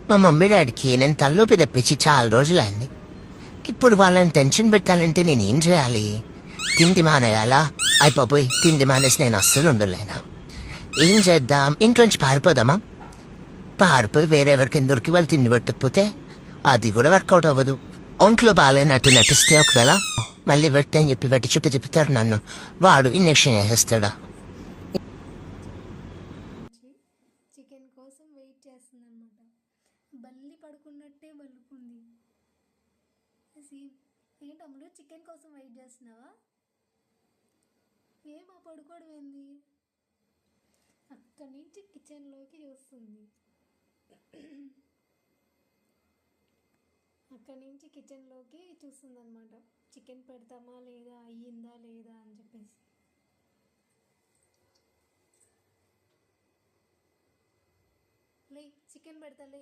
మా మమ్మీ డాడీకి నేను తలనొప్పి తెప్పించి చాలా రోజులైంది. ఇప్పుడు వాళ్ళని టెన్షన్ పెట్టాలంటే నేనేం చేయాలి? తిండి మానేయాలా? అయిపోయి తిండి మానేసి నేను అస్సలు ఉండలేను. ఏం చేద్దాం? ఇంట్లోంచి పారిపోదామా? పారిపోయి వేరెవరికి దొరికి వాళ్ళు తిండి పెట్టకపోతే అది కూడా వర్కౌట్ అవ్వదు. ఒంట్లో బాగాలేనట్టు నటిస్తే ఒకవేళ మళ్ళీ పెట్టి అని చెప్పి పెట్టి చుట్టూ తిప్పుతాడు నన్ను. వాడు ఇంజక్షన్ వేసేస్తాడా? నుంచి చికెన్ కోసం వెయిట్ చేస్తుందన్నమాట. బల్లి పడుకున్నట్టే పడుకుంది. ఏంటమ్ముడు చికెన్ కోసం వెయిట్ చేస్తున్నావా? ఏమో పడుకోవడం ఏంది? అక్కడి నుంచి కిచెన్లోకి చూస్తుంది. అక్కడి నుంచి కిచెన్లోకి చూస్తుందన్నమాట. చికెన్ పెడతామా లేదా, అయ్యిందా లేదా అని చెప్పేసి. లే చికెన్ పెడతా లే.